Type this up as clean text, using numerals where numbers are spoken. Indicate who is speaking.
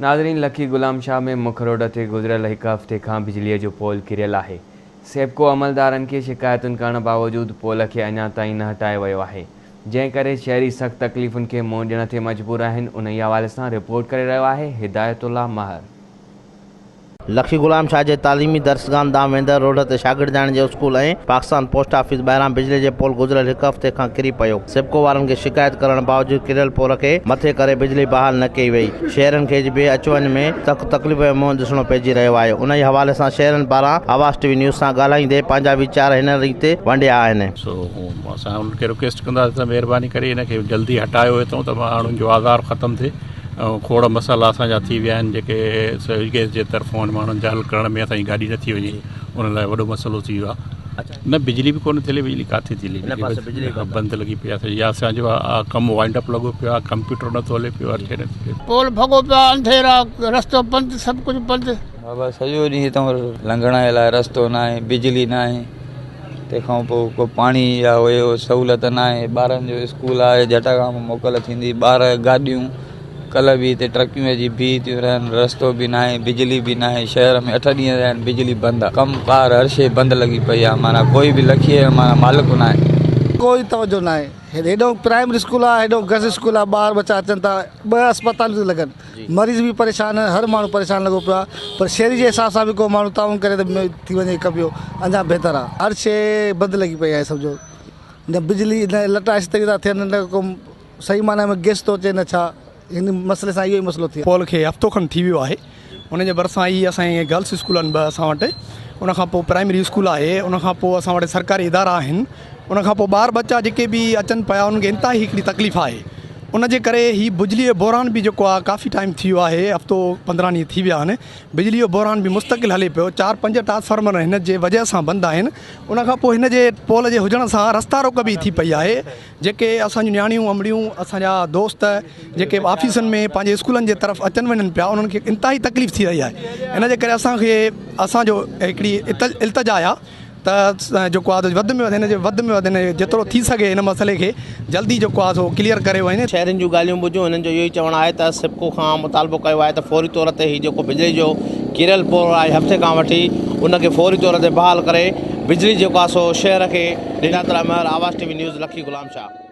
Speaker 1: नाज़रीन, लखी गुलाम शाह में मुख्य रोड ते गुज़िरियल एक हफ़्ते खां बिजलीअ जो पोल किरियल आहे। सेप्को अमलदारनि खे शिकायतुनि करण बावजूदि पोल खे अञा ताईं न हटायो वियो आहे, जंहिं करे शहरी सख़्त तकलीफ़ुनि खे मुंहुं ॾियण ते मजबूर आहिनि। उन ई हवाले सां रिपोर्ट करे रहियो आहे हिदायतुल्लाह महर।
Speaker 2: लखी गुलाम शाह के तालीमी दरसगाह दाम वेंदड़ रोड ते शागिर्दान जो स्कूल और पाकिस्तान पोस्ट ऑफिस बहरां बिजली के पोल गुजरियल एक हफ़्ते खां किरी पियो। सिपको वारनि के शिकायत करण बावजूद किरियल पोल के मथे करे बिजली बहाल न कई वई। शहरन के बे अच वञ में तकलीफ़ जो मुंहुं ॾिसणो पइजी रहियो आहे। उन ई हवाले सां शहरन पारां आवाज़ टीवी न्यूज़ सां ॻाल्हाईंदे पंहिंजा वीचार हिन रीति वंडिया आहिनि।
Speaker 3: असां उनखे रिक्वेस्ट कंदासीं त महिरबानी करे इनखे जल्दी हटायो हितां त माण्हुनि जो आज़ार ख़त्म थिए। खोड़ मसाला असांजा थी विया आहिनि जेके गैस जे तरफ़ों माण्हुनि जा हल करण में असांजी गाॾी नथी वञे, उन लाइ वॾो मसइलो थी वियो आहे। न बिजली बि कोन थिए, बिजली किथे थी हले, बंदि लॻी पई आहे या असांजो कमु वाइंड अप लॻो पियो आहे, कंप्यूटर नथो हले पियो, हर शइ नथी थिए,
Speaker 4: पोल भॻो पियो आहे, अंधेरा, रस्तो बंदि, सभु कुझु बंदि।
Speaker 5: बाबा सॼो ॾींहुं हितां लंघण जे लाइ रस्तो न आहे, बिजली न आहे, तंहिंखां पोइ को पाणी या हुयो सहूलियत न आहे। ॿारनि जो स्कूल आहे, झट खां मोकल थींदी, ॿार गाॾियूं कल्ह बि हिते ट्रकियूं अची बीह थियूं रहनि, रस्तो बि न आहे, बिजली बि न आहे। शहर में 8 ॾींहं थिया आहिनि बिजली बंदि आहे, कमकार हर शइ बंदि लॻी पई आहे। माना कोई बि लखीअ माना मालिक न आहे,
Speaker 4: कोई तवजो न आहे। हेॾो प्राइमरी स्कूल आहे, हेॾो गर्ल्स स्कूल आहे, ॿार बच्चा अचनि था, 2 अस्पताल थी लॻनि, मरीज़ बि परेशान आहिनि, हर माण्हू परेशान लॻो पियो आहे। पर शहरी जे हिसाब सां बि को माण्हू ताउन करे त थी वञे कबियो अञा बहितर आहे। हर शइ बंदि लॻी पई आहे, सम्झो न बिजली न लटा इस्त्री था थियनि, न को सही माना में गैस थो अचे, न छा इन मसइले सां इहो ई मसइलो थियो।
Speaker 6: पोल खे हफ़्तो खनि थी वियो आहे, उनजे भरिसां ई असांजे गर्ल्स स्कूल आहिनि 2 असां वटि, उनखां पोइ प्राइमरी स्कूल आहे, उनखां पोइ असां वटि सरकारी इदारा आहिनि, उनखां पोइ ॿार बच्चा जेके बि अचनि पिया उन्हनि खे इंतिहाई हिकिड़ी तकलीफ़ आहे। उनजे करे ही बिजली जो बहरान बि जेको आहे काफ़ी टाइम थी वियो आहे, हफ़्तो 15 ॾींहं थी विया आहिनि। बिजली जो बहरान बि मुस्तक़िल हले पियो, 4-5 ट्रांसफार्मर हिन जे वजह सां बंदि आहिनि। उनखां पोइ हिन जे पोल जे हुजण सां रस्ता रोक बि थी पई आहे। जेके असांजूं न्याणियूं अमड़ियूं, असांजा दोस्त जेके ऑफिसनि में पंहिंजे स्कूलनि जे तरफ़ अचनि वञनि पिया, उन्हनि खे इंतिहाई तकलीफ़ थी रही आहे। इन जे करे असांजो हिकिड़ी इल्तिजा आहे त जेको आहे वधि में वधि जेतिरो थी सघे हिन मसइले खे जल्दी जेको आहे सो क्लियर करे वञे।
Speaker 2: शहरनि जूं ॻाल्हियूं ॿुधियूं, हिननि जो इहो ई चवणु आहे त सिपको खां मुतालबो कयो आहे त फौरी तौर ते ही जेको बिजली जो किरियल पोल आहे हफ़्ते खां वठी उनखे फौरी तौर ते बहाल करे बिजली जेको आहे सो शहर खे ॾिना। आवाज़ टीवी न्यूज़, लखी गुलाम शाह।